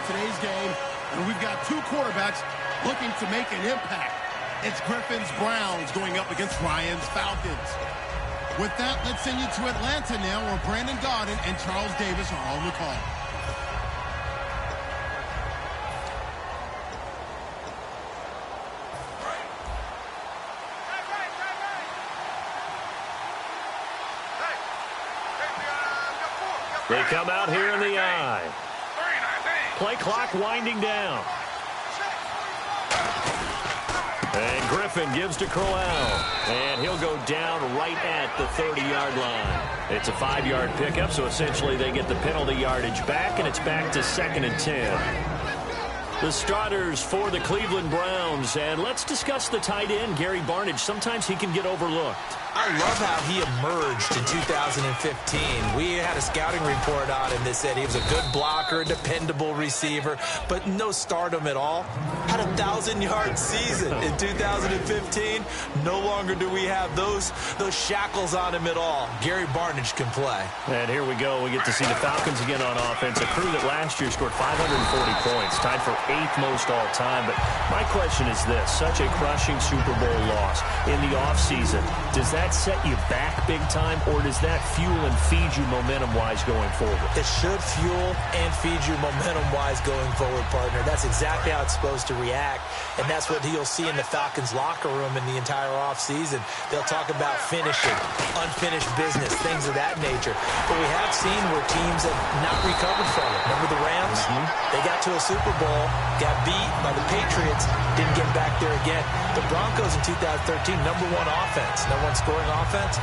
today's game, and we've got two quarterbacks looking to make an impact. It's Griffin's Browns going up against Ryan's Falcons. With that, let's send you to Atlanta now, where Brandon Gaudin and Charles Davis are on the call. They come out here in the eye. Play clock winding down. And Griffin gives to Crowell. And he'll go down right at the 30-yard line. It's a 5-yard pickup, so essentially they get the penalty yardage back, and it's back to 2nd and 10. The starters for the Cleveland Browns. And let's discuss the tight end, Gary Barnidge. Sometimes he can get overlooked. I love how he emerged in 2015. We had a scouting report on him that said he was a good blocker, dependable receiver, but no stardom at all. Had a 1,000-yard season in 2015. No longer do we have those shackles on him at all. Gary Barnidge can play. And here we go. We get to see the Falcons again on offense, a crew that last year scored 540 points, tied for 8th most all time. But my question is this: such a crushing Super Bowl loss in the offseason, does that set you back big time, or does that fuel and feed you momentum-wise going forward? It should fuel and feed you momentum-wise going forward, partner. That's exactly how it's supposed to react, and that's what you'll see in the Falcons' locker room in the entire offseason. They'll talk about finishing, unfinished business, things of that nature. But we have seen where teams have not recovered from it. Remember the Rams? They got to a Super Bowl, got beat by the Patriots, didn't get back there again. The Broncos in 2013, #1 offense, #1 scoring offense.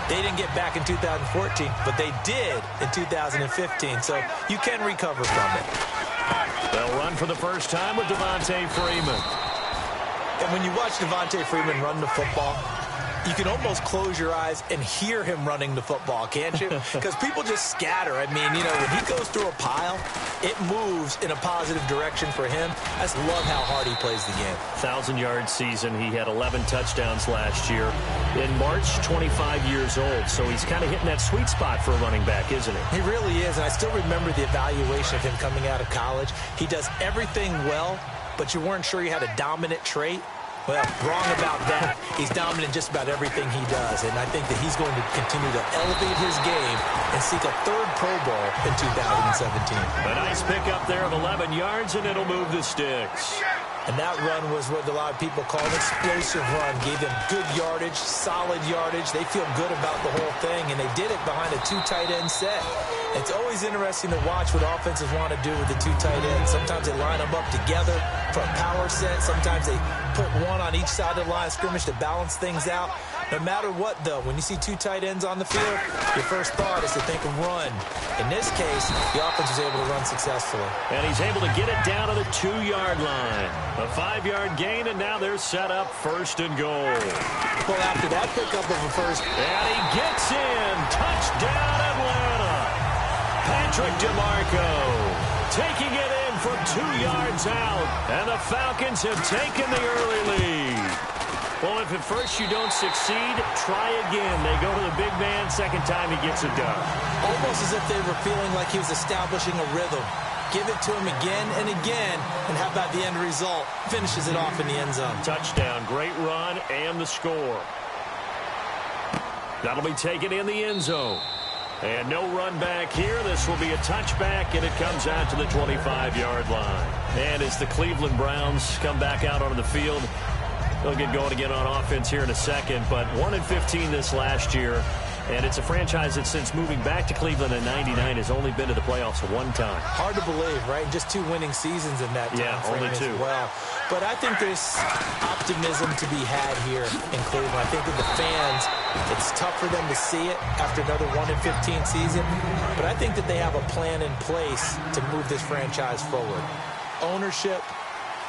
They didn't get back in 2014, but they did in 2015. So you can recover from it. They'll run for the first time with Devontae Freeman. And when you watch Devontae Freeman run the football, you can almost close your eyes and hear him running the football, can't you? Because people just scatter. I mean, you know, when he goes through a pile, it moves in a positive direction for him. I just love how hard he plays the game. 1,000-yard season. He had 11 touchdowns last year. In March, 25 years old. So he's kind of hitting that sweet spot for a running back, isn't he? He really is. And I still remember the evaluation of him coming out of college. He does everything well, but you weren't sure he had a dominant trait. Well, wrong about that. He's dominant just about everything he does, and I think that he's going to continue to elevate his game and seek a 3rd Pro Bowl in 2017. A nice pickup there of 11 yards, and it'll move the sticks. And that run was what a lot of people call an explosive run. Gave them good yardage, solid yardage. They feel good about the whole thing, and they did it behind a 2 tight end set. It's always interesting to watch what offenses want to do with the 2 tight ends. Sometimes they line them up together for a power set. Sometimes they put one on each side of the line of scrimmage to balance things out. No matter what, though, when you see 2 tight ends on the field, your first thought is to think of run. In this case, the offense was able to run successfully. And he's able to get it down to the 2-yard line. A 5-yard gain, and now they're set up 1st and goal. Well, after that pickup of a first. And he gets in. Touchdown, Atlanta. Patrick DeMarco taking it in from 2 yards out. And the Falcons have taken the early lead. Well, if at first you don't succeed, try again. They go to the big man. Second time he gets it done. Almost as if they were feeling like he was establishing a rhythm. Give it to him again and again. And how about the end result? Finishes it off in the end zone. Touchdown. Great run and the score. That'll be taken in the end zone. And no run back here. This will be a touchback, and it comes out to the 25-yard line. And as the Cleveland Browns come back out onto the field, they'll get going again on offense here in a second. But 1-15 this last year. And it's a franchise that since moving back to Cleveland in '99 has only been to the playoffs 1 time. Hard to believe, right? Just 2 winning seasons in that time frame only 2. as well. But I think there's optimism to be had here in Cleveland. I think that the fans, it's tough for them to see it after another 1-15 season. But I think that they have a plan in place to move this franchise forward. Ownership,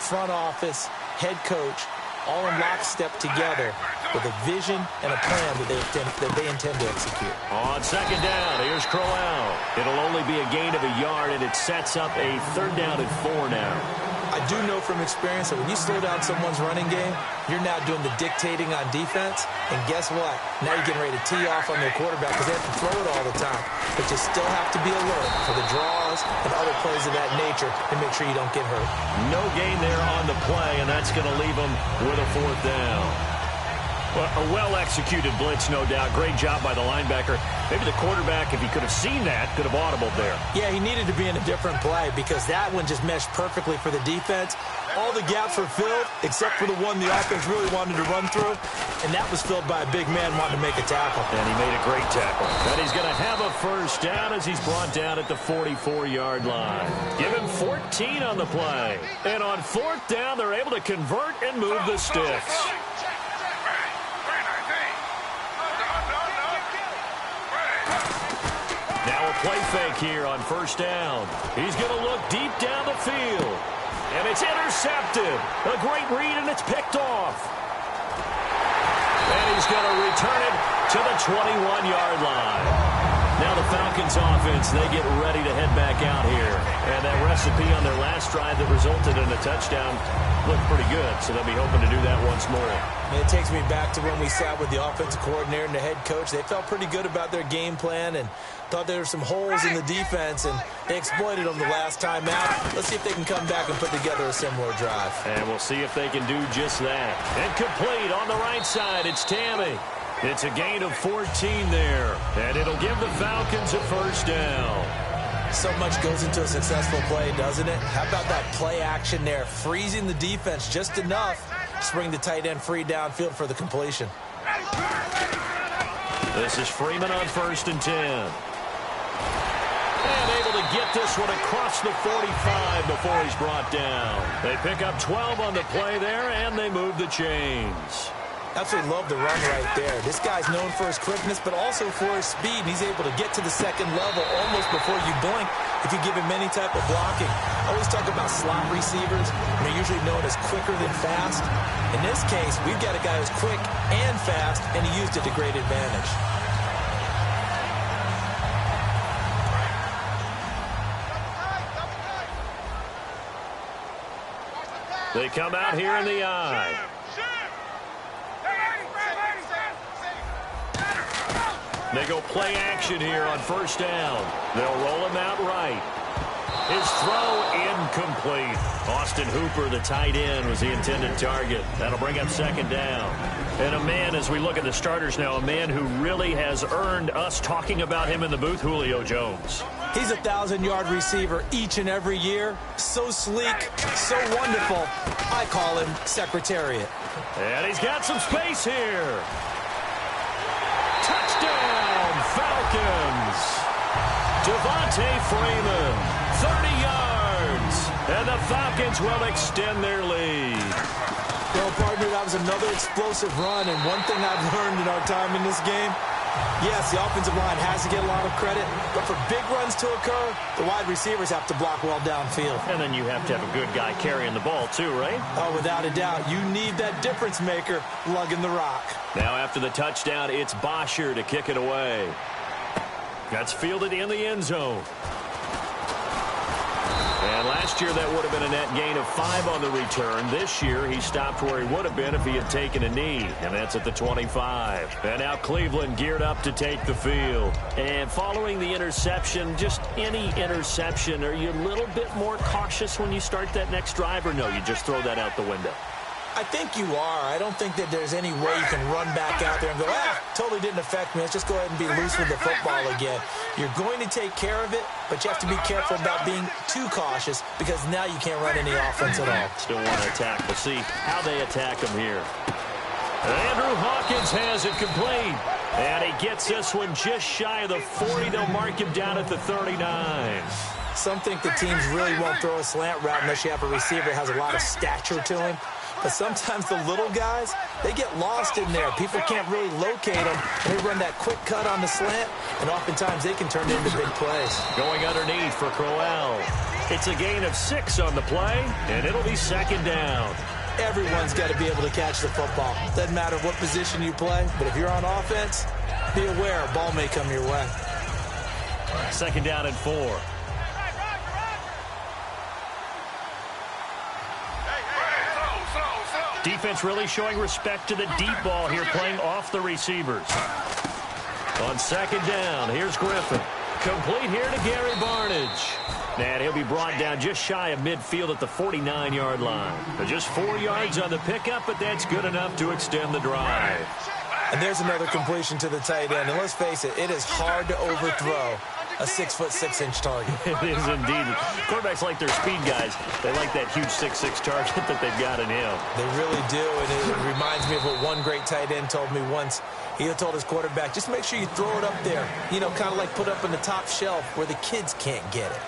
front office, head coach, all in lockstep together with a vision and a plan that they intend to execute. On 2nd down, here's Crowell. It'll only be a gain of a yard, and it sets up a 3rd down and 4 now. I do know from experience that when you slow down someone's running game, you're now doing the dictating on defense. And guess what? Now you're getting ready to tee off on their quarterback because they have to throw it all the time. But you still have to be alert for the draws and other plays of that nature to make sure you don't get hurt. No gain there on the play, and that's going to leave them with a 4th down. Well, a well-executed blitz, no doubt. Great job by the linebacker. Maybe the quarterback, if he could have seen that, could have audibled there. Yeah, he needed to be in a different play because that one just meshed perfectly for the defense. All the gaps were filled except for the one the offense really wanted to run through, and that was filled by a big man wanting to make a tackle. And he made a great tackle. And he's going to have a 1st down as he's brought down at the 44-yard line. Give him 14 on the play. And on 4th down, they're able to convert and move the sticks. Now a play fake here on 1st down. He's going to look deep down the field. And it's intercepted. A great read, and it's picked off. And he's going to return it to the 21-yard line. Now the Falcons offense, they get ready to head back out here. And that recipe on their last drive that resulted in a touchdown looked pretty good, so they'll be hoping to do that once more. And it takes me back to when we sat with the offensive coordinator and the head coach. They felt pretty good about their game plan and thought there were some holes in the defense, and they exploited them the last time out. Let's see if they can come back and put together a similar drive. And we'll see if they can do just that. And complete on the right side, it's Tammy. It's a gain of 14 there, and it'll give the Falcons a 1st down. So much goes into a successful play, doesn't it? How about that play action there, freezing the defense just enough to bring the tight end free downfield for the completion. This is Freeman on 1st and 10. And able to get this one across the 45 before he's brought down. They pick up 12 on the play there, and they move the chains. Absolutely love the run right there. This guy's known for his quickness, but also for his speed. And he's able to get to the 2nd level almost before you blink if you give him any type of blocking. I always talk about slot receivers. They're usually known as quicker than fast. In this case, we've got a guy who's quick and fast, and he used it to great advantage. They come out here in the eye. They go play action here on 1st down. They'll roll him out right. His throw incomplete. Austin Hooper, the tight end, was the intended target. That'll bring up 2nd down. And a man, as we look at the starters now, a man who really has earned us talking about him in the booth, Julio Jones. He's a 1,000-yard receiver each and every year. So sleek, so wonderful. I call him Secretariat. And he's got some space here. Touchdown, Falcons. Devontae Freeman, 30 yards. And the Falcons will extend their lead. Well, partner, that was another explosive run. And one thing I've learned in our time in this game, yes, the offensive line has to get a lot of credit, but for big runs to occur, the wide receivers have to block well downfield. And then you have to have a good guy carrying the ball too, right? Oh, without a doubt. You need that difference maker lugging the rock. Now after the touchdown, it's Bosher to kick it away. That's fielded in the end zone. And last year that would have been a net gain of 5 on the return. This year he stopped where he would have been if he had taken a knee, and that's at the 25. And now Cleveland geared up to take the field. And following the interception, just any interception, are you a little bit more cautious when you start that next drive, or no, you just throw that out the window? I think you are. I don't think that there's any way you can run back out there and go, totally didn't affect me. Let's just go ahead and be loose with the football again. You're going to take care of it, but you have to be careful about being too cautious because now you can't run any offense at all. Still want to attack. We'll see how they attack him here. Andrew Hawkins has it complete. And he gets this one just shy of the 40. They'll mark him down at the 39. Some think the teams really won't throw a slant route unless you have a receiver that has a lot of stature to him. But sometimes the little guys, they get lost in there. People can't really locate them. They run that quick cut on the slant, and oftentimes they can turn it into big plays. Going underneath for Crowell. It's a gain of 6 on the play, and it'll be 2nd down. Everyone's got to be able to catch the football. Doesn't matter what position you play, but if you're on offense, be aware a ball may come your way. 2nd down and 4. Defense really showing respect to the deep ball here, playing off the receivers. On second down, here's Griffin. Complete here to Gary Barnidge. And he'll be brought down just shy of midfield at the 49-yard line. Just 4 yards on the pickup, but that's good enough to extend the drive. And there's another completion to the tight end. And let's face it, it is hard to overthrow a 6'6" target. It is indeed. Quarterbacks like their speed guys. They like that huge 6'6" target that they've got in him. They really do, and it reminds me of what one great tight end told me once. He told his quarterback, just make sure you throw it up there. You know, kind of like put up on the top shelf where the kids can't get it.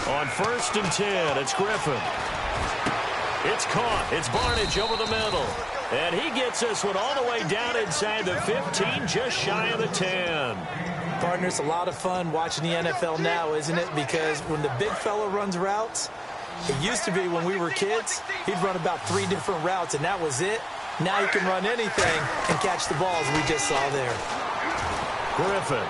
On 1st and 10, it's Griffin. It's caught. It's Barnidge over the middle. And he gets this one all the way down inside the 15, just shy of the 10. Partner, it's a lot of fun watching the NFL now, isn't it? Because when the big fella runs routes, it used to be when we were kids, he'd run about 3 different routes, and that was it. Now he can run anything and catch the balls we just saw there. Griffin.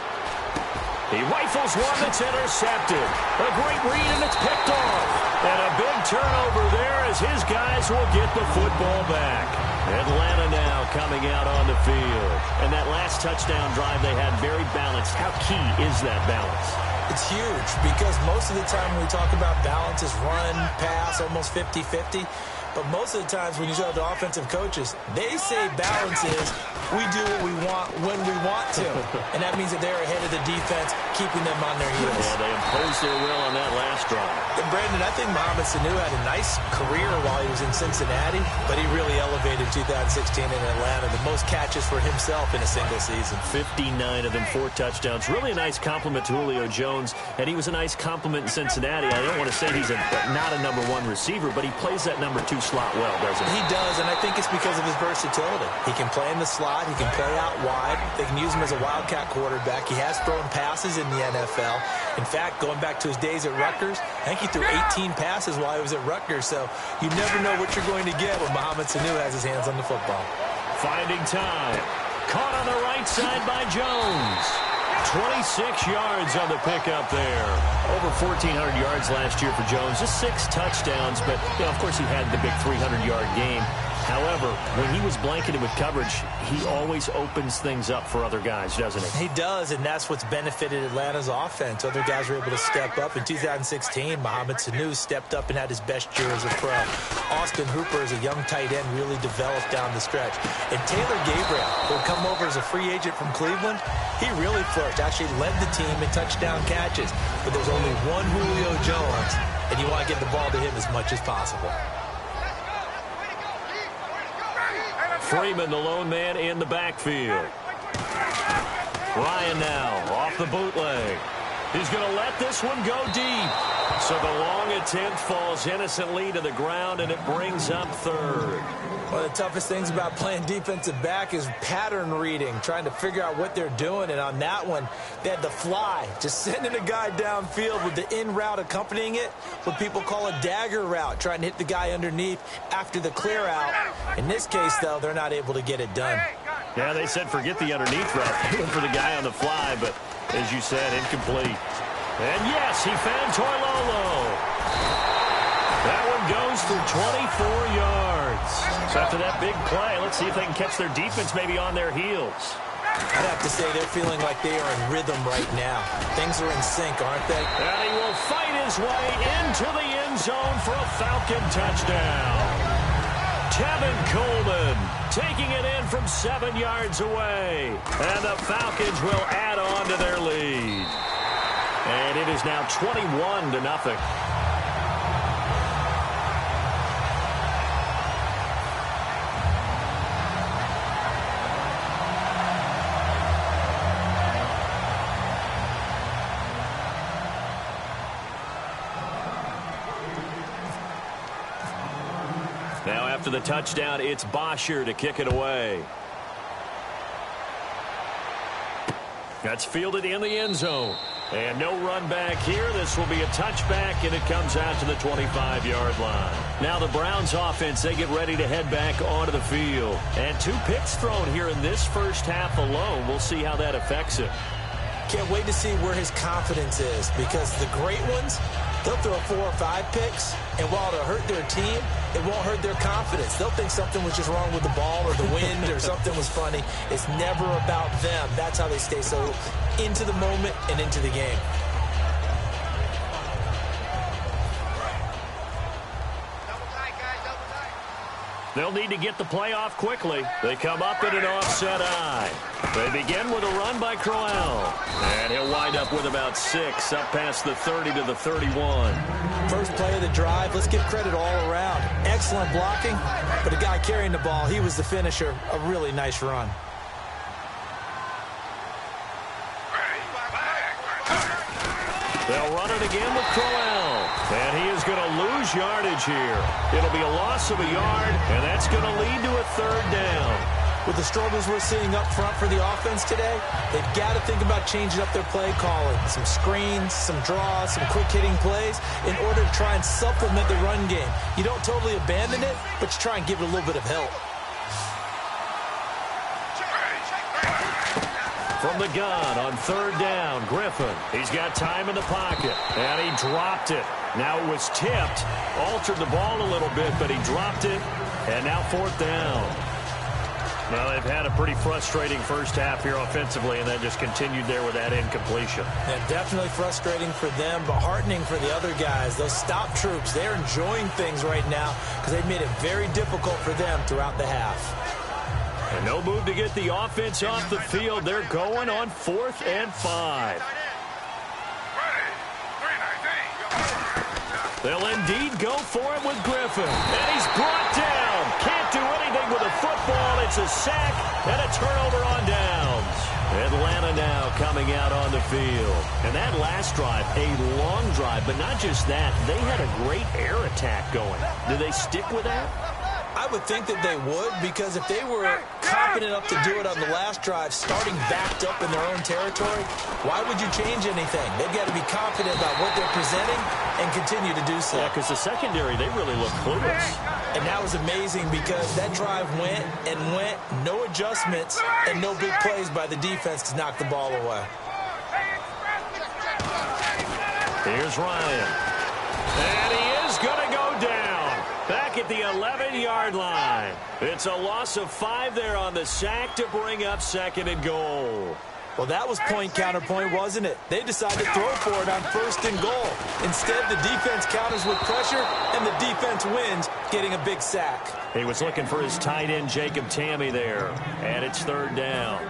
He rifles one that's intercepted. A great read, and it's picked off. And a big turnover there as his guys will get the football back. Atlanta now coming out on the field. And that last touchdown drive they had very balanced. How key is that balance? It's huge because most of the time when we talk about balance is run, pass, almost 50-50. But most of the times when you talk to offensive coaches, they say balance is we do what we want when we want to. And that means that they're ahead of the defense, keeping them on their heels. Yeah, they imposed their will on that last drive. And Brandon, I think Mohamed Sanu had a nice career while he was in Cincinnati, but he really elevated 2016 in Atlanta. The most catches for himself in a single season. 59 of them, 4 touchdowns. Really a nice compliment to Julio Jones, and he was a nice compliment in Cincinnati. I don't want to say he's not a #1 receiver, but he plays that #2 slot well, doesn't he? He does, and I think it's because of his versatility. He can play in the slot. He can play out wide. They can use him as a wildcat quarterback. He has thrown passes in the NFL. In fact, going back to his days at Rutgers, I think he threw 18 passes while he was at Rutgers, so you never know what you're going to get when Mohamed Sanu has his hands on the football. Finding time. Caught on the right side by Jones. 26 yards on the pickup there. Over 1,400 yards last year for Jones. Just 6 touchdowns, but, you know, of course, he had the big 300-yard game. However, when he was blanketed with coverage, he always opens things up for other guys, doesn't he? He does, and that's what's benefited Atlanta's offense. Other guys were able to step up. In 2016, Mohamed Sanu stepped up and had his best year as a pro. Austin Hooper, as a young tight end, really developed down the stretch. And Taylor Gabriel, who had come over as a free agent from Cleveland, he really flourished. Actually led the team in touchdown catches. But there's only one Julio Jones, and you want to get the ball to him as much as possible. Freeman, the lone man in the backfield. Ryan now off the bootleg. He's going to let this one go deep. So the long attempt falls innocently to the ground, and it brings up 3rd. One of the toughest things about playing defensive back is pattern reading, trying to figure out what they're doing. And on that one, they had the fly, just sending a guy downfield with the in route accompanying it, what people call a dagger route, trying to hit the guy underneath after the clear out. In this case, though, they're not able to get it done. Yeah, they said forget the underneath route. They went for the guy on the fly, but as you said, incomplete. And yes, he found Toilolo. That one goes for 24 yards. So after that big play, let's see if they can catch their defense maybe on their heels. I'd have to say they're feeling like they are in rhythm right now. Things are in sync, aren't they? And he will fight his way into the end zone for a Falcon touchdown. Tevin Coleman taking it in from 7 yards away. And the Falcons will add on to their lead. And it is now 21-0. Now after the touchdown, it's Bosher to kick it away. That's fielded in the end zone. And no run back here. This will be a touchback, and it comes out to the 25-yard line. Now the Browns offense, they get ready to head back onto the field. And 2 picks thrown here in this first half alone. We'll see how that affects it. Can't wait to see where his confidence is, because the great ones, they'll throw 4 or 5 picks, and while it'll hurt their team, it won't hurt their confidence. They'll think something was just wrong with the ball or the wind or something was funny. It's never about them. That's how they stay so into the moment and into the game. They'll need to get the play off quickly. They come up in an offset eye. They begin with a run by Crowell. And he'll wind up with about 6 up past the 30 to the 31. First play of the drive, let's give credit all around. Excellent blocking, but the guy carrying the ball, he was the finisher. A really nice run. They'll run it again with Crowell. And he is going to lose yardage here. It'll be a loss of a yard, and that's going to lead to a 3rd down. With the struggles we're seeing up front for the offense today, they've got to think about changing up their play calling. Some screens, some draws, some quick-hitting plays in order to try and supplement the run game. You don't totally abandon it, but you try and give it a little bit of help. From the gun on 3rd down, Griffin. He's got time in the pocket, and he dropped it. Now it was tipped, altered the ball a little bit, but he dropped it, and now 4th down. Well, they've had a pretty frustrating first half here offensively, and that just continued there with that incompletion. Yeah, definitely frustrating for them, but heartening for the other guys. Those stop troops, they're enjoying things right now because they've made it very difficult for them throughout the half. And no move to get the offense off the field. They're going on 4th and 5. They'll indeed go for it with Griffin. And he's brought down. Can't do anything with a football. It's a sack and a turnover on downs. Atlanta now coming out on the field. And that last drive, a long drive, but not just that. They had a great air attack going. Do they stick with that? I would think that they would, because if they were confident enough to do it on the last drive, starting backed up in their own territory, why would you change anything? They've got to be confident about what they're presenting and continue to do so. Yeah, because the secondary, they really look clueless. And that was amazing because that drive went and went, no adjustments, and no big plays by the defense to knock the ball away. Here's Ryan. And he is going to go down. Back at the 11-yard line. It's a loss of 5 there on the sack to bring up 2nd and goal. Well, that was point counterpoint, wasn't it? They decided to throw for it on 1st and goal. Instead, the defense counters with pressure, and the defense wins, getting a big sack. He was looking for his tight end, Jacob Tammy, there. And it's 3rd down.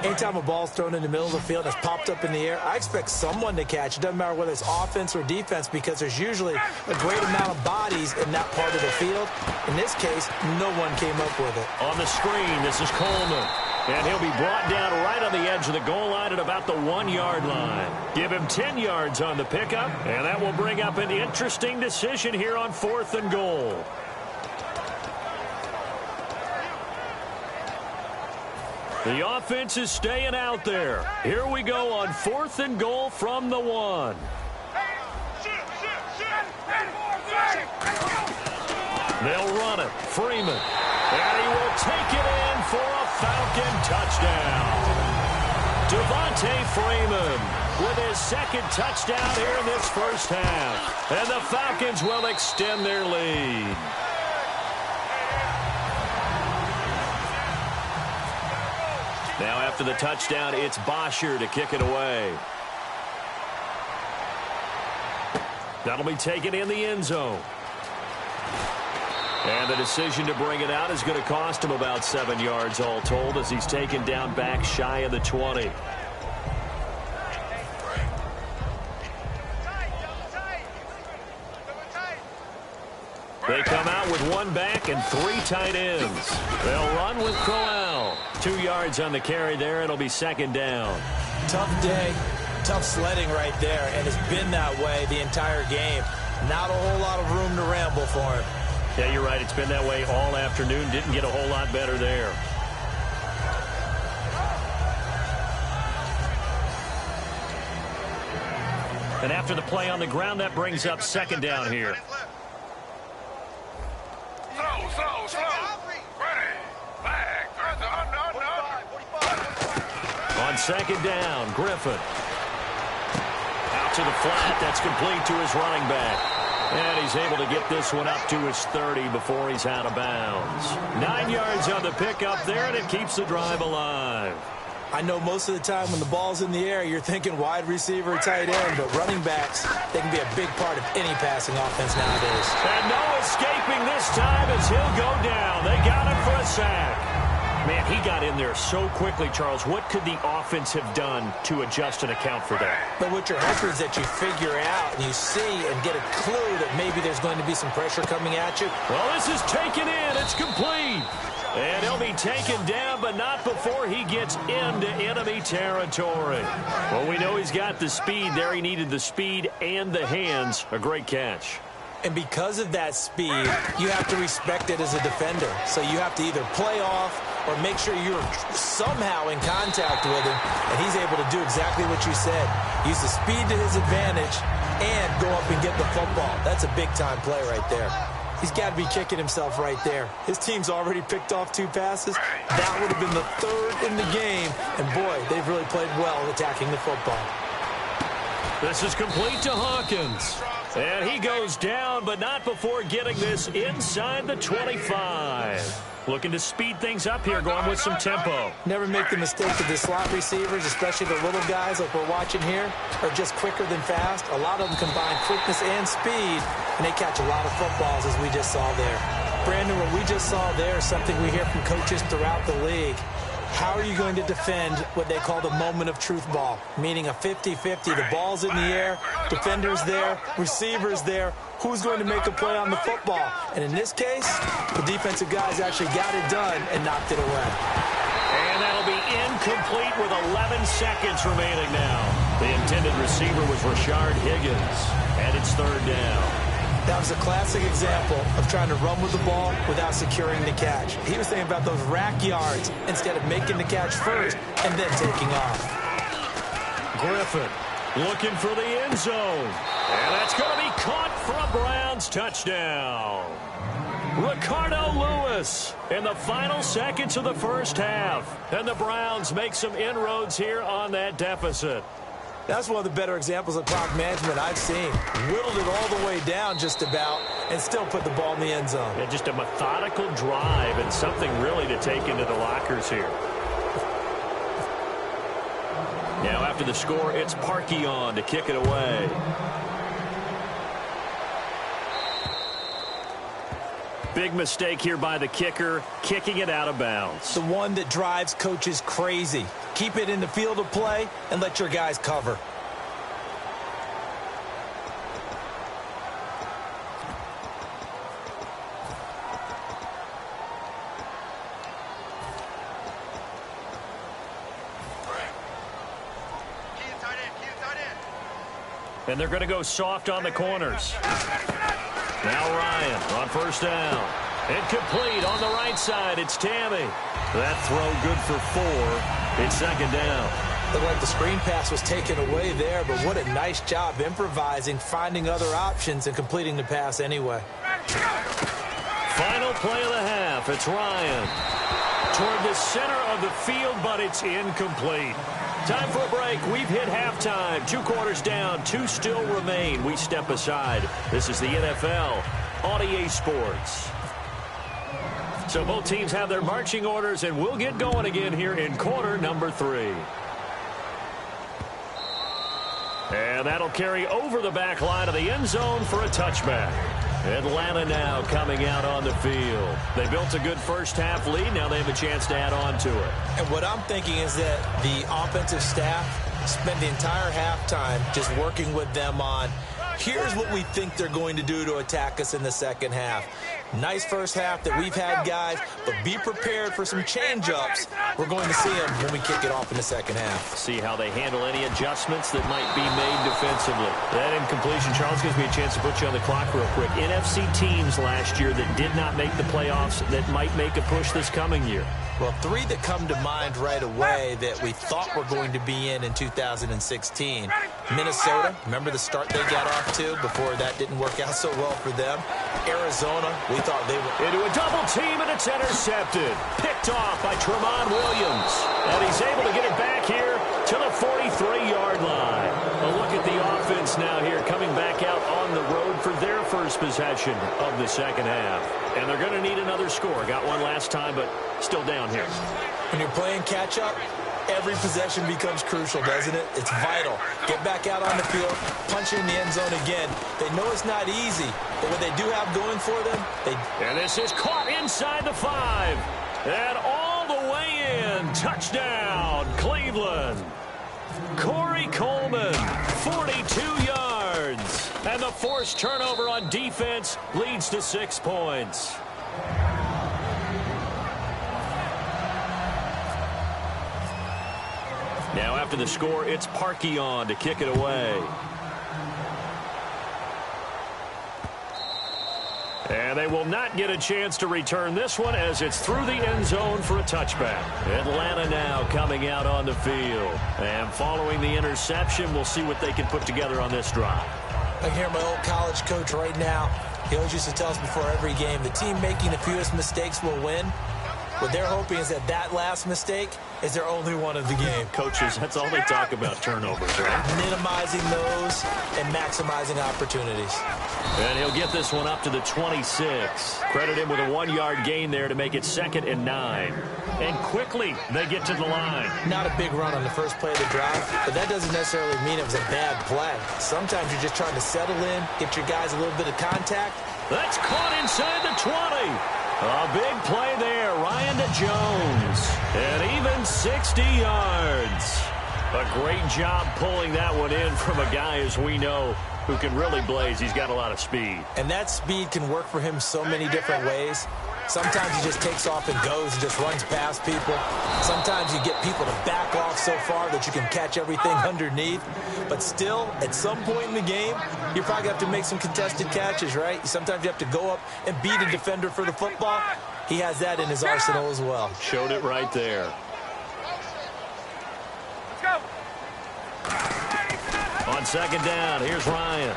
Anytime a ball's thrown in the middle of the field and it's popped up in the air, I expect someone to catch. It doesn't matter whether it's offense or defense, because there's usually a great amount of bodies in that part of the field. In this case, no one came up with it. On the screen, this is Coleman. And he'll be brought down right on the edge of the goal line at about the 1-yard line. Give him 10 yards on the pickup, and that will bring up an interesting decision here on 4th and goal. The offense is staying out there. Here we go on 4th and goal from the 1. They'll run it. Freeman. And he will take it in for a Falcon touchdown. Devontae Freeman with his 2nd touchdown here in this first half. And the Falcons will extend their lead. Now after the touchdown, it's Bosher to kick it away. That'll be taken in the end zone. And the decision to bring it out is going to cost him about 7 yards all told, as he's taken down back shy of the 20. They come out with 1 back and 3 tight ends. They'll run with Crowell. 2 yards on the carry there. It'll be 2nd down. Tough day, tough sledding right there, and it's been that way the entire game. Not a whole lot of room to ramble for him. Yeah, you're right. It's been that way all afternoon. Didn't get a whole lot better there. And after the play on the ground, that brings up second down here. On second down, Griffin. Out to the flat. That's complete to his running back. And he's able to get this one up to his 30 before he's out of bounds. 9 yards on the pickup there, and it keeps the drive alive. I know most of the time when the ball's in the air, you're thinking wide receiver, tight end, but running backs, they can be a big part of any passing offense nowadays. And no escaping this time as he'll go down. They got him for a sack. Man, he got in there so quickly, Charles. What could the offense have done to adjust and account for that? But what you're hoping is that you figure out and you see and get a clue that maybe there's going to be some pressure coming at you. Well, this is taken in. It's complete. And he'll be taken down, but not before he gets into enemy territory. Well, we know he's got the speed there. He needed the speed and the hands. A great catch. And because of that speed, you have to respect it as a defender. So you have to either play off or make sure you're somehow in contact with him, and he's able to do exactly what you said. Use the speed to his advantage and go up and get the football. That's a big-time play right there. He's got to be kicking himself right there. His team's already picked off 2 passes. That would have been the 3rd in the game, and boy, they've really played well attacking the football. This is complete to Hawkins. And he goes down, but not before getting this inside the 25. Looking to speed things up here, going with some tempo. Never make the mistake that the slot receivers, especially the little guys like we're watching here, are just quicker than fast. A lot of them combine quickness and speed, and they catch a lot of footballs, as we just saw there. Brandon, what we just saw there is something we hear from coaches throughout the league. How are you going to defend what they call the moment of truth ball, meaning a 50-50? The ball's in the air, defender's there, receiver's there. Who's going to make a play on the football? And in this case, the defensive guys actually got it done and knocked it away. And that'll be incomplete with 11 seconds remaining now. The intended receiver was Rashard Higgins, and it's 3rd down. That was a classic example of trying to run with the ball without securing the catch. He was thinking about those rack yards instead of making the catch first and then taking off. Griffin looking for the end zone. And that's going to be caught for a Browns touchdown. Ricardo Lewis in the final seconds of the first half. And the Browns make some inroads here on that deficit. That's one of the better examples of clock management I've seen. Whittled it all the way down just about and still put the ball in the end zone. Yeah, just a methodical drive and something really to take into the lockers here. Now after the score, it's Parkey on to kick it away. Big mistake here by the kicker, kicking it out of bounds. The one that drives coaches crazy. Keep it in the field of play and let your guys cover. And they're going to go soft on the corners. Now Ryan on 1st down. Incomplete on the right side. It's Tammy. That throw good for 4. It's 2nd down. Looked like the screen pass was taken away there, but what a nice job improvising, finding other options, and completing the pass anyway. Final play of the half. It's Ryan toward the center of the field, but it's incomplete. Time for a break. We've hit halftime. 2 quarters down. 2 still remain. We step aside. This is the NFL on EA Sports. So both teams have their marching orders, and we'll get going again here in quarter number 3. And that'll carry over the back line of the end zone for a touchback. Atlanta now coming out on the field. They built a good first half lead. Now they have a chance to add on to it. And what I'm thinking is that the offensive staff spent the entire halftime just working with them on, here's what we think they're going to do to attack us in the second half. Nice first half that we've had, guys, but be prepared for some change-ups. We're going to see them when we kick it off in the second half. See how they handle any adjustments that might be made defensively. That incompletion, Charles, gives me a chance to put you on the clock real quick. NFC teams last year that did not make the playoffs that might make a push this coming year. Well, 3 that come to mind right away that we thought were going to be in 2016. Minnesota, remember the start they got off to before that didn't work out so well for them. Arizona, we thought they were into a double team, and it's intercepted. Picked off by Tremont Williams. And he's able to get it back here to the 43-yard line. A look at the offense now here coming back out on the road for their first possession of the second half. And they're going to need another score. Got one last time, but still down here. When you're playing catch-up, every possession becomes crucial, doesn't it? It's vital. Get back out on the field, punch in the end zone again. They know it's not easy, but what they do have going for them, And this is caught inside the 5. And all the way in. Touchdown, Cleveland. Corey Coleman, 42 yards. And the forced turnover on defense leads to 6 points. Now after the score, it's Parkey on to kick it away. And they will not get a chance to return this one as it's through the end zone for a touchback. Atlanta now coming out on the field. And following the interception, we'll see what they can put together on this drive. I hear my old college coach right now. He always used to tell us before every game, the team making the fewest mistakes will win. What they're hoping is that last mistake is their only one of the game. Coaches, that's all they talk about, turnovers, right? Minimizing those and maximizing opportunities. And he'll get this one up to the 26. Credit him with a 1-yard gain there to make it 2nd and 9. And quickly, they get to the line. Not a big run on the first play of the drive, but that doesn't necessarily mean it was a bad play. Sometimes you're just trying to settle in, get your guys a little bit of contact. That's caught inside the 20. A big play there, Ryan to Jones. And even 60 yards. A great job pulling that one in from a guy, as we know, who can really blaze. He's got a lot of speed. And that speed can work for him so many different ways. Sometimes he just takes off and goes and just runs past people. Sometimes you get people to back off so far that you can catch everything underneath. But still, at some point in the game, you probably have to make some contested catches, right? Sometimes you have to go up and beat a defender for the football. He has that in his arsenal as well. Showed it right there. On 2nd down, here's Ryan.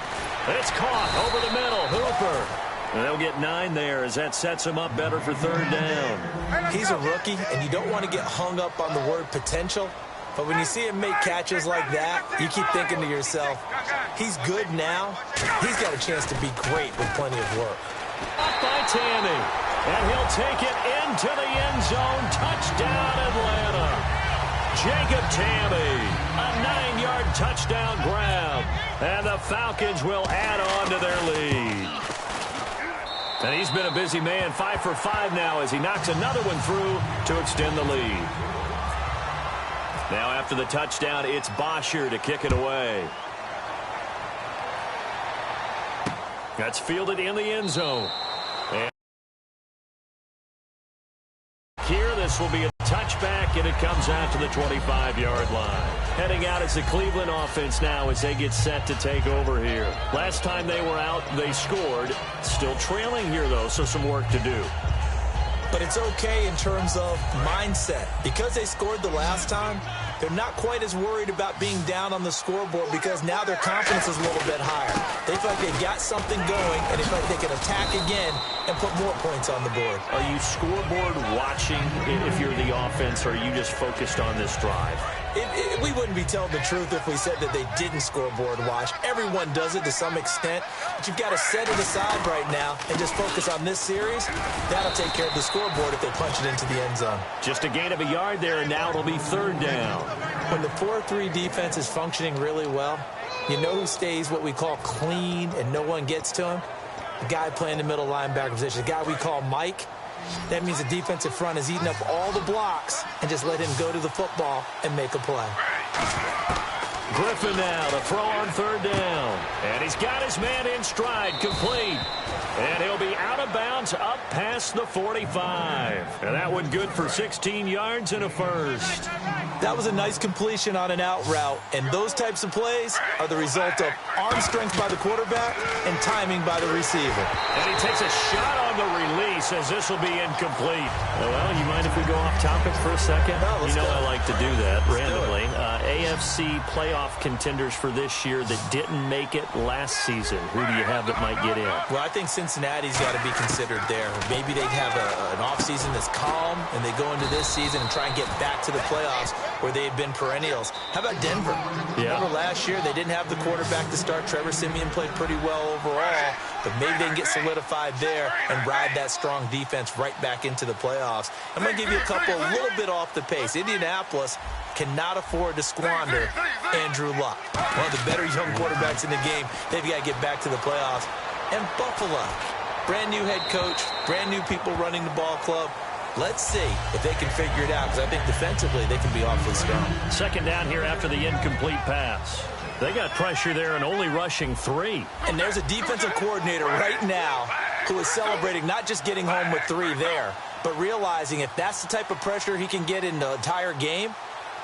It's caught over the middle. Hooper. And they'll get 9 there as that sets him up better for 3rd down. He's a rookie, and you don't want to get hung up on the word potential. But when you see him make catches like that, you keep thinking to yourself, he's good now. He's got a chance to be great with plenty of work. Up by Tammy. And he'll take it into the end zone. Touchdown, Atlanta. Jacob Tammy. A 9-yard touchdown grab. And the Falcons will add on to their lead. And he's been a busy man, 5 for 5 now as he knocks another one through to extend the lead. Now after the touchdown, it's Bosher to kick it away. That's fielded in the end zone. And here, this will be a touchback, and it comes out to the 25-yard line. Heading out is the Cleveland offense now as they get set to take over here. Last time they were out, they scored. Still trailing here, though, so some work to do. But it's okay in terms of mindset. Because they scored the last time, they're not quite as worried about being down on the scoreboard because now their confidence is a little bit higher. They feel like they've got something going, and they feel like they can attack again and put more points on the board. Are you scoreboard watching if you're the offense, or are you just focused on this drive? We wouldn't be telling the truth if we said that they didn't scoreboard watch. Everyone does it to some extent, but you've got to set it aside right now and just focus on this series. That'll take care of the scoreboard if they punch it into the end zone. Just a gain of a yard there, and now it'll be 3rd down. When the 4-3 defense is functioning really well, you know who stays what we call clean and no one gets to him? The guy playing the middle linebacker position, the guy we call Mike. That means the defensive front is eating up all the blocks and just let him go to the football and make a play. Griffin now to throw on third down. And he's got his man in stride, complete. And he'll be out of bounds up past the 45. And that one good for 16 yards and a first. That was a nice completion on an out route, and those types of plays are the result of arm strength by the quarterback and timing by the receiver. And he takes a shot on the release as this will be incomplete. Well, you mind if we go off topic for a second? No, let's go. I like to do that randomly. Do AFC playoff contenders for this year that didn't make it last season. Who do you have that might get in? Well, I think Cincinnati's got to be considered there. Maybe they have an offseason that's calm, and they go into this season and try and get back to the playoffs where they had been perennials. How about Denver? Yeah. Remember last year they didn't have the quarterback to start. Trevor Siemian played pretty well overall, but maybe they can get solidified there and ride that strong defense right back into the playoffs. I'm going to give you a little bit off the pace. Indianapolis cannot afford to squander Andrew Luck, one of the better young quarterbacks in the game. They've got to get back to the playoffs. And Buffalo, brand new head coach, brand new people running the ball club. Let's see if they can figure it out, because I think defensively they can be awfully strong. Second down here after the incomplete pass. They got pressure there and only rushing 3. And there's a defensive coordinator right now who is celebrating not just getting home with 3 there, but realizing if that's the type of pressure he can get in the entire game,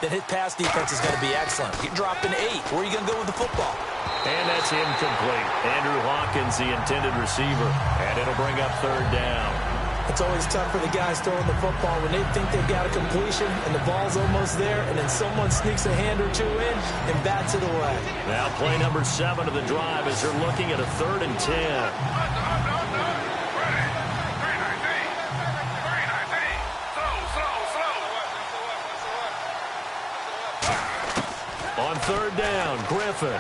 then his pass defense is going to be excellent. You're dropping 8. Where are you going to go with the football? And that's incomplete. Andrew Hawkins, the intended receiver. And it'll bring up third down. It's always tough for the guys throwing the football when they think they've got a completion and the ball's almost there, and then someone sneaks a hand or two in and bats it away. Now play number 7 of the drive as they're looking at a 3rd and 10. On third down, Griffin.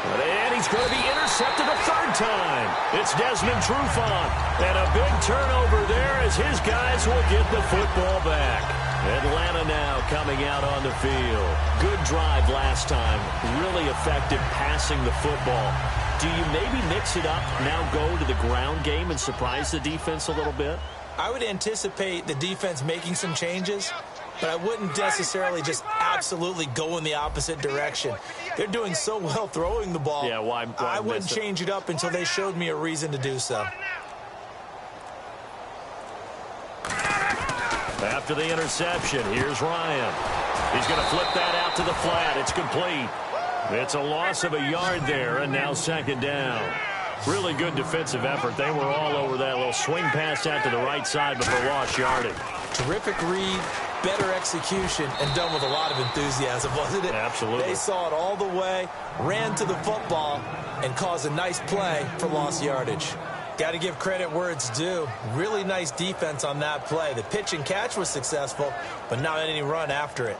And he's going to be intercepted a 3rd time. It's Desmond Trufant. And a big turnover there as his guys will get the football back. Atlanta now coming out on the field. Good drive last time. Really effective passing the football. Do you maybe mix it up, now go to the ground game and surprise the defense a little bit? I would anticipate the defense making some changes, but I wouldn't necessarily just absolutely go in the opposite direction. They're doing so well throwing the ball. Yeah, why I wouldn't change it up until they showed me a reason to do so. After the interception, here's Ryan. He's going to flip that out to the flat. It's complete. It's a loss of a yard there, and now 2nd down. Really good defensive effort. They were all over that little swing pass out to the right side, but they lost yardage. Terrific read, better execution, and done with a lot of enthusiasm, wasn't it? Absolutely. They saw it all the way, ran to the football, and caused a nice play for lost yardage. Got to give credit where it's due. Really nice defense on that play. The pitch and catch was successful, but not any run after it.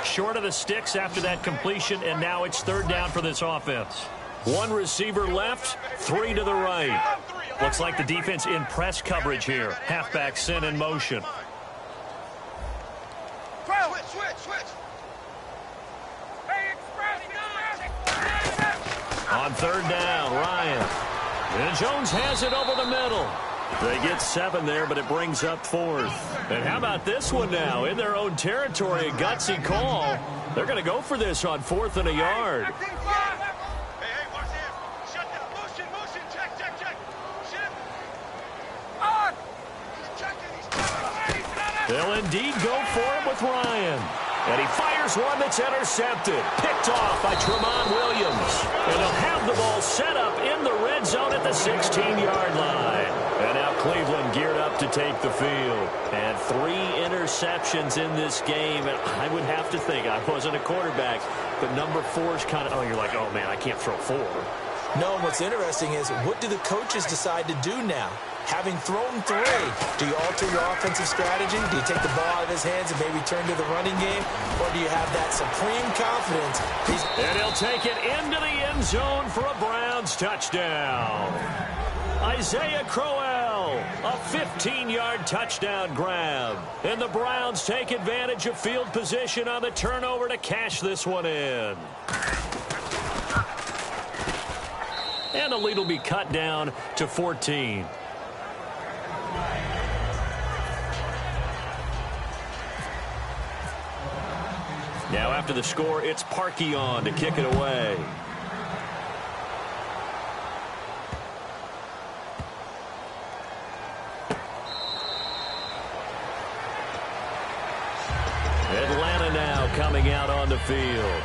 Short of the sticks after that completion, and now it's 3rd down for this offense. 1 receiver left, 3 to the right. Looks like the defense in press coverage here. Halfback sent in motion. On 3rd down, Ryan. And Jones has it over the middle. They get 7 there, but it brings up 4th. And how about this one now? In their own territory, a gutsy call. They're going to go for this on 4th and a yard. They'll indeed go for it with Ryan. And he fires one that's intercepted. Picked off by Tramon Williams. And they'll have the ball set up in the red zone at the 16-yard line. And now Cleveland geared up to take the field. And 3 interceptions in this game. And I would have to think, I wasn't a quarterback, but number 4 is kind of, you're like, oh, man, I can't throw 4. No, what's interesting is, what do the coaches decide to do now? Having thrown 3, do you alter your offensive strategy? Do you take the ball out of his hands and maybe turn to the running game? Or do you have that supreme confidence? And he'll take it into the end zone for a Browns touchdown. Isaiah Crowell, a 15-yard touchdown grab. And the Browns take advantage of field position on the turnover to cash this one in. And the lead will be cut down to 14. Now after the score, it's Parkey on to kick it away. Atlanta now coming out on the field.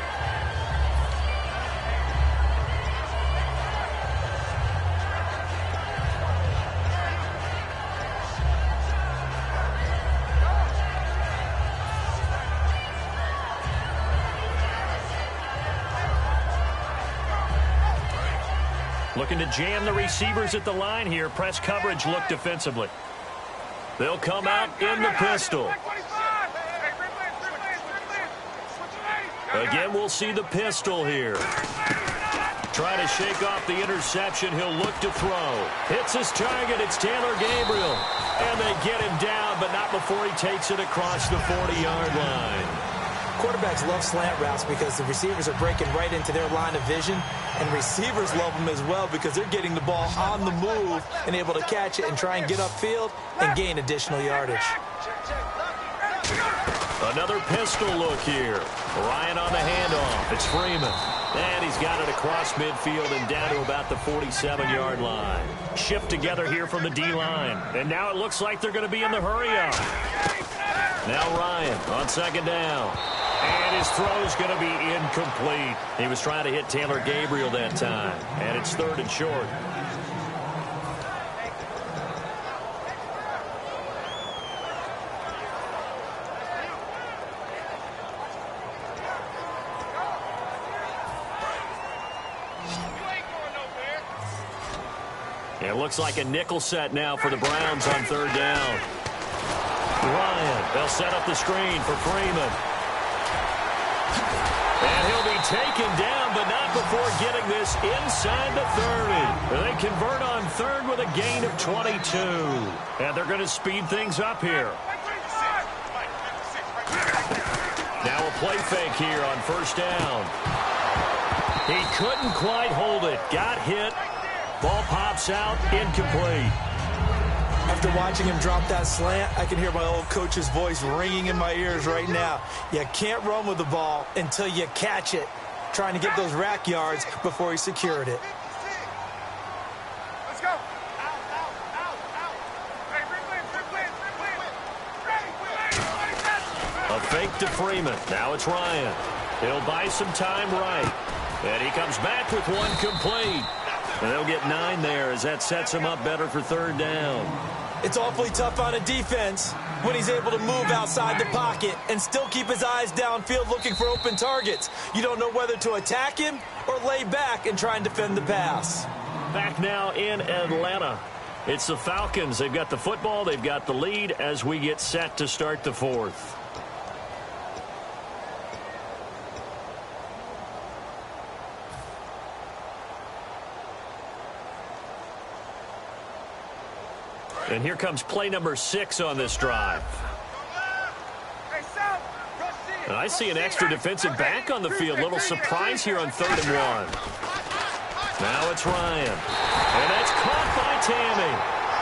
Looking to jam the receivers at the line here. Press coverage look defensively. They'll come out in the pistol. Again, we'll see the pistol here. Trying to shake off the interception. He'll look to throw. Hits his target. It's Taylor Gabriel. And they get him down, but not before he takes it across the 40-yard line. Quarterbacks love slant routes because the receivers are breaking right into their line of vision, and receivers love them as well because they're getting the ball on the move and able to catch it and try and get upfield and gain additional yardage. Another pistol look here. Ryan on the handoff. It's Freeman. And he's got it across midfield and down to about the 47-yard line. Shift together here from the D-line. And now it looks like they're going to be in the hurry-up. Now Ryan on second down. And his throw's going to be incomplete. He was trying to hit Taylor Gabriel that time. And it's 3rd and short. It looks like a nickel set now for the Browns on 3rd down. Ryan, they'll set up the screen for Freeman. And he'll be taken down, but not before getting this inside the 30. They convert on 3rd with a gain of 22. And they're going to speed things up here. Now a play fake here on 1st down. He couldn't quite hold it. Got hit. Ball pops out, incomplete. After watching him drop that slant, I can hear my old coach's voice ringing in my ears right now. You can't run with the ball until you catch it. Trying to get those rack yards before he secured it. Let's go. A fake to Freeman. Now it's Ryan. He'll buy some time right. And he comes back with one complete. And they'll get 9 there as that sets him up better for 3rd down. It's awfully tough on a defense when he's able to move outside the pocket and still keep his eyes downfield looking for open targets. You don't know whether to attack him or lay back and try and defend the pass. Back now in Atlanta. It's the Falcons. They've got the football. They've got the lead as we get set to start the 4th. And here comes play number 6 on this drive. And I see an extra defensive back on the field. Little surprise here on 3rd and 1. Now it's Ryan. And that's caught by Tammy.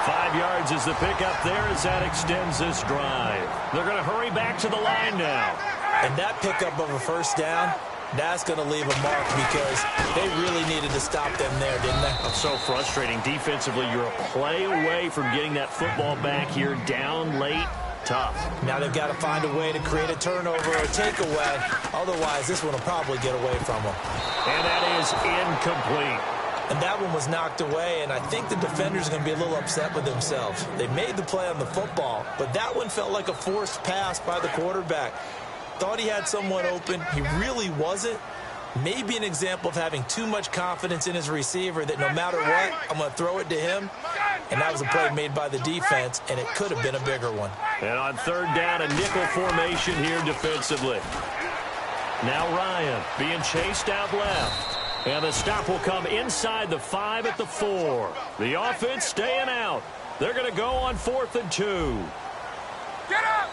5 yards is the pickup there as that extends this drive. They're going to hurry back to the line now. And that pickup of a 1st down, that's going to leave a mark because they really needed to stop them there, didn't they? It's so frustrating. Defensively, you're a play away from getting that football back here down late. Tough. Now they've got to find a way to create a turnover or a takeaway. Otherwise, this one will probably get away from them. And that is incomplete. And that one was knocked away, and I think the defenders are going to be a little upset with themselves. They made the play on the football, but that one felt like a forced pass by the quarterback. Thought he had someone open. He really wasn't. Maybe an example of having too much confidence in his receiver that no matter what, I'm going to throw it to him. And that was a play made by the defense, and it could have been a bigger one. And on 3rd down, a nickel formation here defensively. Now Ryan being chased out left. And the stop will come inside the 5 at the 4. The offense staying out. They're going to go on 4th and 2. Get up!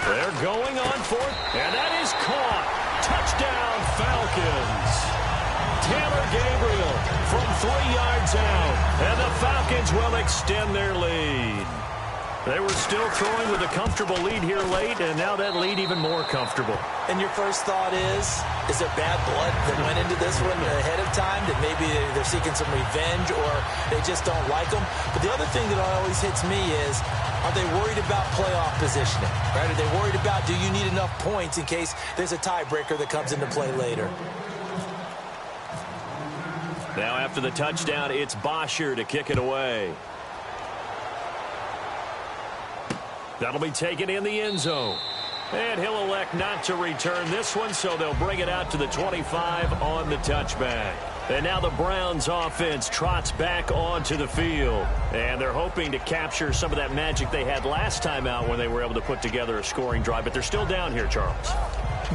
They're going on 4th, and that is caught. Touchdown, Falcons. Taylor Gabriel from 3 yards out, and the Falcons will extend their lead. They were still throwing with a comfortable lead here late, and now that lead even more comfortable. And your first thought is there bad blood that went into this one ahead of time, that maybe they're seeking some revenge or they just don't like them? But the other thing that always hits me is, are they worried about playoff positioning? Right? Are they worried about, do you need enough points in case there's a tiebreaker that comes into play later? Now after the touchdown, it's Bosher to kick it away. That'll be taken in the end zone. And he'll elect not to return this one, so they'll bring it out to the 25 on the touchback. And now the Browns offense trots back onto the field. And they're hoping to capture some of that magic they had last time out when they were able to put together a scoring drive. But they're still down here, Charles.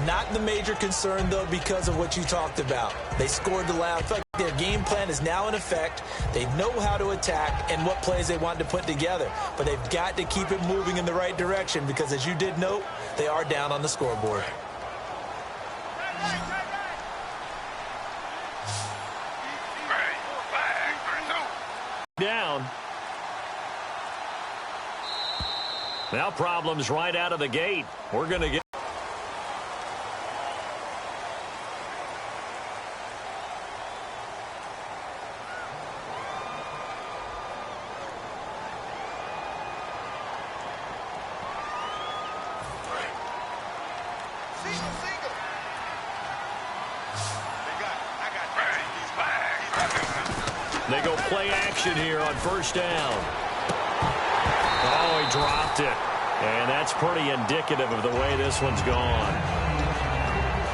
Not the major concern, though, because of what you talked about. They scored the last. I feel like their game plan is now in effect. They know how to attack and what plays they want to put together. But they've got to keep it moving in the right direction because, as you did note, they are down on the scoreboard. Down. Now problems right out of the gate. We're going to get... They go play action here on first down. Oh, he dropped it. And that's pretty indicative of the way this one's gone.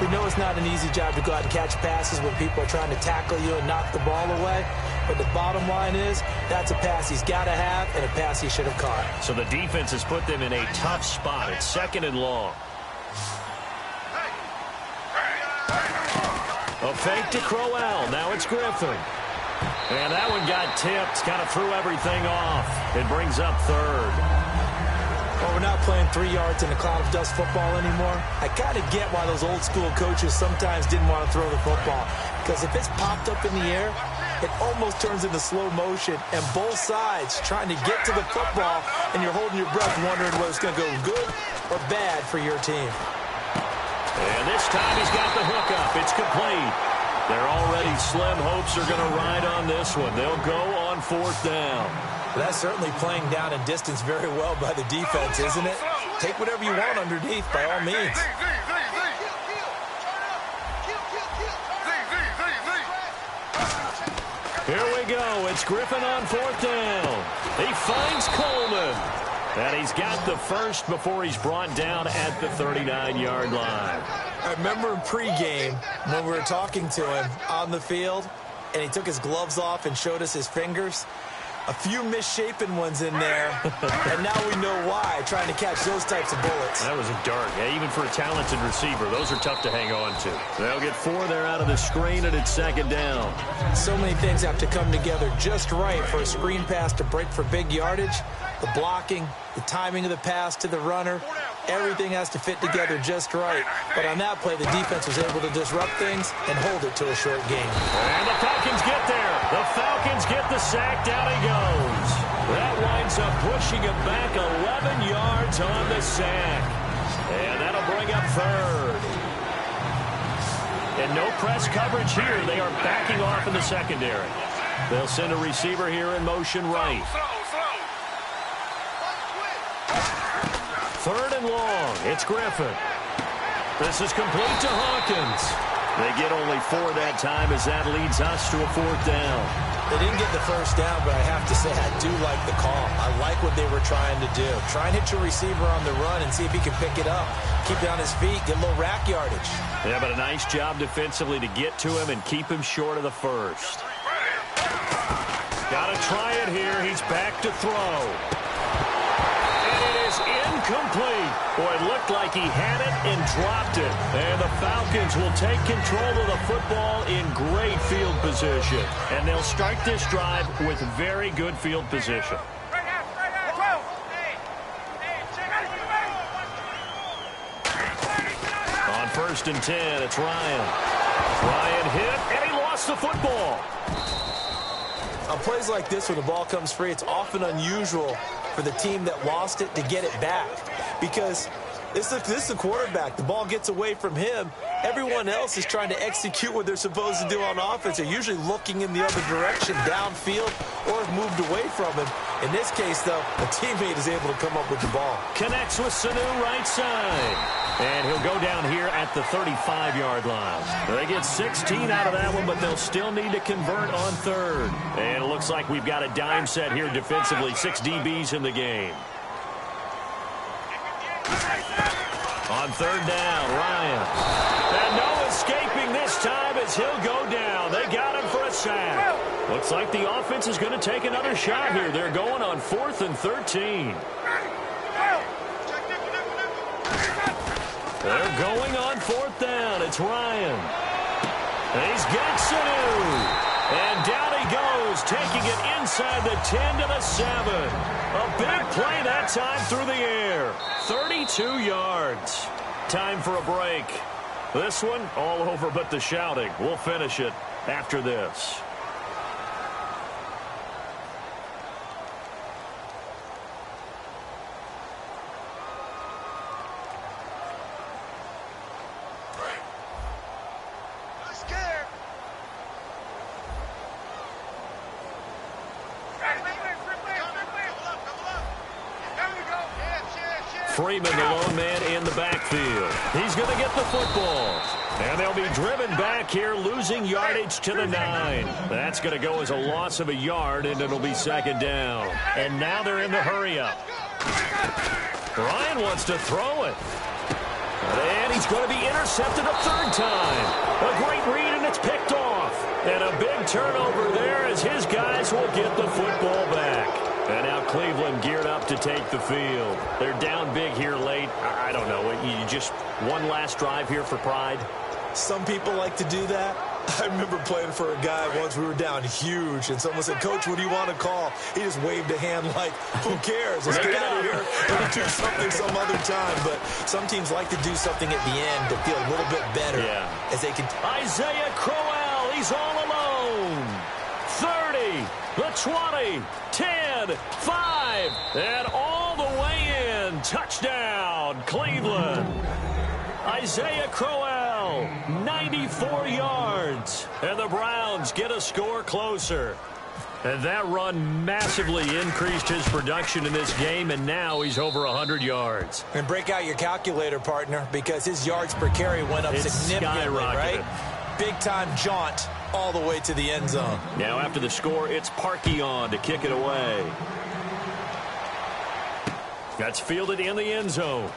We know it's not an easy job to go out and catch passes when people are trying to tackle you and knock the ball away. But the bottom line is, that's a pass he's got to have and a pass he should have caught. So the defense has put them in a tough spot. It's 2nd and long. A fake to Crowell. Now it's Griffin. And that one got tipped, kind of threw everything off. It brings up 3rd. Well, we're not playing 3 yards in a cloud of dust football anymore. I kind of get why those old school coaches sometimes didn't want to throw the football. Because if it's popped up in the air, it almost turns into slow motion. And both sides trying to get to the football, and you're holding your breath wondering whether it's going to go good or bad for your team. And this time he's got the hook up. It's complete. They're already slim hopes are going to ride on this one. They'll go on 4th down. Well, that's certainly playing down in distance very well by the defense, isn't it? Take whatever you want underneath, by all means. Here we go. It's Griffin on 4th down. He finds Coleman. And he's got the first before he's brought down at the 39-yard line. I remember in pregame when we were talking to him on the field, and he took his gloves off and showed us his fingers. A few misshapen ones in there, and now we know why, trying to catch those types of bullets. That was a dart. Yeah, even for a talented receiver, those are tough to hang on to. They'll get 4 there out of the screen, and it's 2nd down. So many things have to come together just right for a screen pass to break for big yardage. The blocking, the timing of the pass to the runner, everything has to fit together just right. But on that play, the defense was able to disrupt things and hold it to a short game. And the Falcons get there. The Falcons get the sack. Down he goes. That winds up pushing him back 11 yards on the sack. And that'll bring up 3rd. And no press coverage here. They are backing off in the secondary. They'll send a receiver here in motion right. 3rd and long. It's Griffin. This is complete to Hawkins. They get only 4 that time as that leads us to a 4th down. They didn't get the first down, but I have to say I do like the call. I like what they were trying to do. Try and hit your receiver on the run and see if he can pick it up. Keep it on his feet, get a little rack yardage. Yeah, but a nice job defensively to get to him and keep him short of the first. Got to try it here. He's back to throw. Incomplete. Boy, it looked like he had it and dropped it. And the Falcons will take control of the football in great field position. And they'll start this drive with very good field position. On 1st and 10, it's Ryan. Ryan hit, and he lost the football. On plays like this, when the ball comes free, it's often unusual for the team that lost it to get it back because this is the quarterback. The ball gets away from him. Everyone else is trying to execute what they're supposed to do on offense. They're usually looking in the other direction, downfield, or have moved away from him. In this case, though, a teammate is able to come up with the ball. Connects with Sanu right side. And he'll go down here at the 35-yard line. They get 16 out of that one, but they'll still need to convert on third. And it looks like we've got a dime set here defensively. 6 DBs in the game. On third down, Ryan. And no escaping this time as he'll go down. They got him for a sack. Looks like the offense is going to take another shot here. They're going on 4th and 13. They're going on 4th down. It's Ryan. And he's got Sanu. And down he goes, taking it inside the 10 to the 7. A big play that time through the air. 32 yards. Time for a break. This one, all over but the shouting. We'll finish it after this. Freeman, the lone man in the backfield. He's going to get the football. And they'll be driven back here, losing yardage to the 9. That's going to go as a loss of a yard, and it'll be 2nd down. And now they're in the hurry-up. Ryan wants to throw it. And he's going to be intercepted a 3rd time. A great read, and it's picked off. And a big turnover there as his guys will get the football back. And now Cleveland geared up to take the field. They're down big here late. I don't know. You just one last drive here for pride? Some people like to do that. I remember playing for a guy once. We were down huge, and someone said, "Coach, what do you want to call?" He just waved a hand like, who cares? Let's get out of here and do something some other time. But some teams like to do something at the end to feel a little bit better as they can. Isaiah Crowell, he's all alone. 30, the 20, 10, 5, and all the way in. Touchdown, Cleveland. Isaiah Crowell, 94 yards. And the Browns get a score closer. And that run massively increased his production in this game, and now he's over 100 yards. And break out your calculator, partner, because his yards per carry went up significantly, right? Big-time jaunt all the way to the end zone. Now after the score, it's Parkey on to kick it away. That's fielded in the end zone.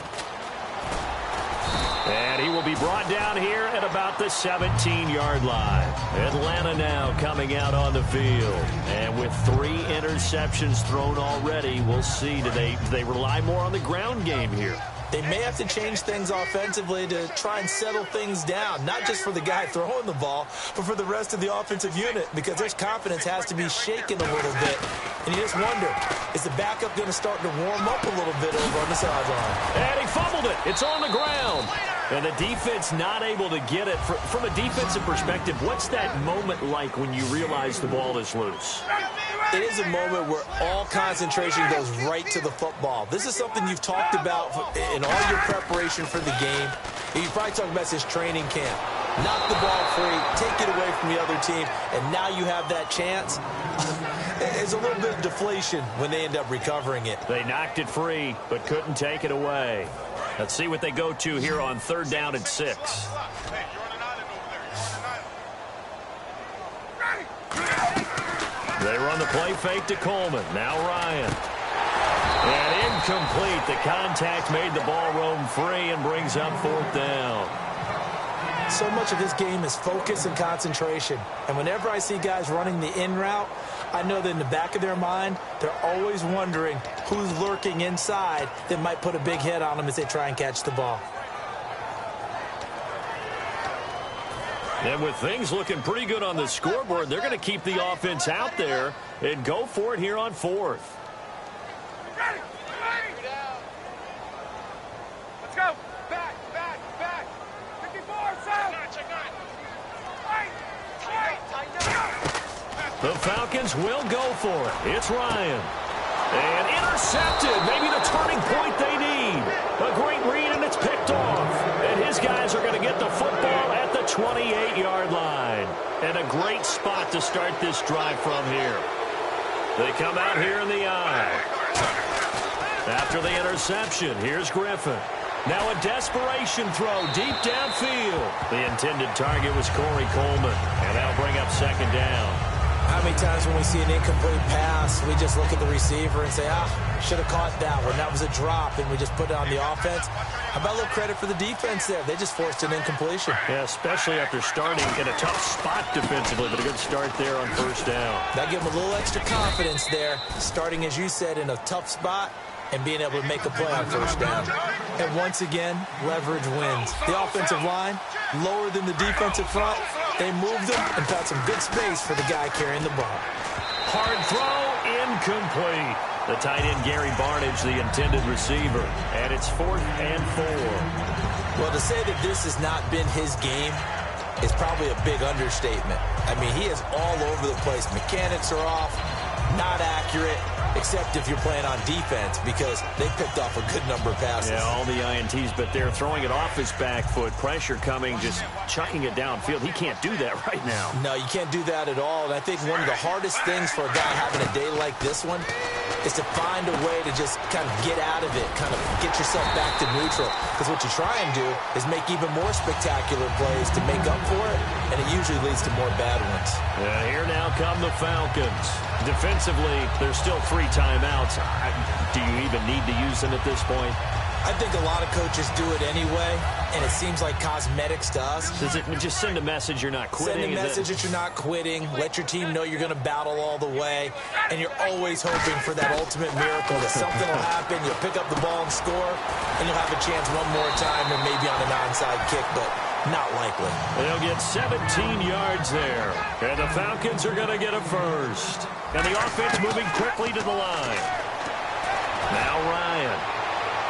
And he will be brought down here at about the 17-yard line. Atlanta now coming out on the field. And with 3 interceptions thrown already, we'll see. Do they rely more on the ground game here? They may have to change things offensively to try and settle things down, not just for the guy throwing the ball, but for the rest of the offensive unit, because their confidence has to be shaken a little bit. And you just wonder, is the backup going to start to warm up a little bit over on the sideline? And he fumbled it. It's on the ground. And the defense not able to get it. From a defensive perspective, what's that moment like when you realize the ball is loose? It is a moment where all concentration goes right to the football. This is something you've talked about in all your preparation for the game. You probably talked about this training camp. Knock the ball free, take it away from the other team, and now you have that chance. It's a little bit of deflation when they end up recovering it. They knocked it free, but couldn't take it away. Let's see what they go to here on 3rd down and 6. They run the play fake to Coleman. Now Ryan. And incomplete. The contact made the ball roam free and brings up 4th down. So much of this game is focus and concentration. And whenever I see guys running the in route, I know that in the back of their mind, they're always wondering who's lurking inside that might put a big hit on them as they try and catch the ball. And with things looking pretty good on the scoreboard, they're going to keep the offense out there and go for it here on 4th. Ready. Let's go. Back. 54, south. Check 9. Tighten up. The Falcons will go for it. It's Ryan. And intercepted. Maybe the turning point they need. A great read, and it's picked off. And his guys are going to get the football at the 28-yard line. And a great spot to start this drive from here. They come out here in the eye. After the interception, here's Griffin. Now a desperation throw deep downfield. The intended target was Corey Coleman. And that'll bring up second down. How many times when we see an incomplete pass, we just look at the receiver and say, should have caught that one. That was a drop, and we just put it on the offense. How about a little credit for the defense there? They just forced an incompletion. Yeah, especially after starting in a tough spot defensively, but a good start there on first down. That gave them a little extra confidence there, starting, as you said, in a tough spot and being able to make a play on first down. And once again, leverage wins. The offensive line, lower than the defensive front. They moved them and found some good space for the guy carrying the ball. Hard throw, incomplete. The tight end, Gary Barnage, the intended receiver. And it's 4th and 4. Well, to say that this has not been his game is probably a big understatement. I mean, he is all over the place. Mechanics are off, not accurate, except if you're playing on defense, because they picked off a good number of passes. Yeah, all the INTs, but they're throwing it off his back foot. Pressure coming, just chucking it downfield. He can't do that right now. No, you can't do that at all. And I think one of the hardest things for a guy having a day like this one is to find a way to just kind of get out of it, kind of get yourself back to neutral. Because what you try and do is make even more spectacular plays to make up for it, and it usually leads to more bad ones. And here now come the Falcons. Defensively, there's still 3 timeouts. Do you even need to use them at this point? I think a lot of coaches do it anyway, and it seems like cosmetics to us. Does it just send a message you're not quitting? Send a message that you're not quitting. Let your team know you're going to battle all the way, and you're always hoping for that ultimate miracle that something will happen, you'll pick up the ball and score, and you'll have a chance one more time and maybe on an onside kick, but not likely. They'll get 17 yards there, and the Falcons are going to get a first. And the offense moving quickly to the line. Now Ryan.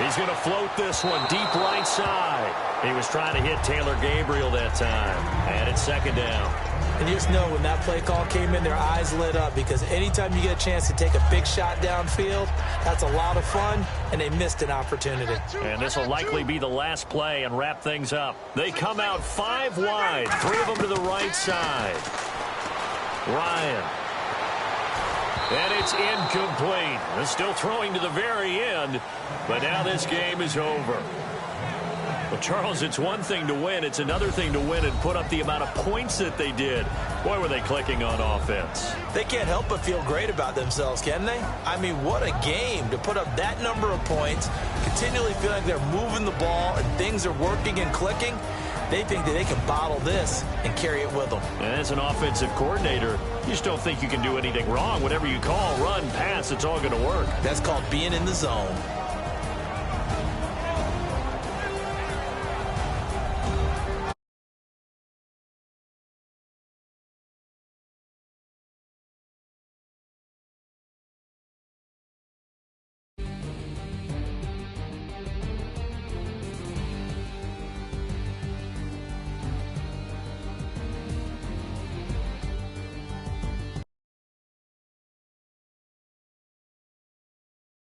He's going to float this one deep right side. He was trying to hit Taylor Gabriel that time. And it's second down. And you just know when that play call came in, their eyes lit up, because anytime you get a chance to take a big shot downfield, that's a lot of fun, and they missed an opportunity. And this will likely be the last play and wrap things up. They come out 5 wide, 3 of them to the right side. Ryan. And it's incomplete. They're still throwing to the very end, but now this game is over. Well, Charles, it's one thing to win. It's another thing to win and put up the amount of points that they did. Boy, were they clicking on offense. They can't help but feel great about themselves, can they? I mean, what a game to put up that number of points, continually feeling like they're moving the ball and things are working and clicking. They think that they can bottle this and carry it with them. And as an offensive coordinator, you just don't think you can do anything wrong. Whatever you call, run, pass, it's all going to work. That's called being in the zone.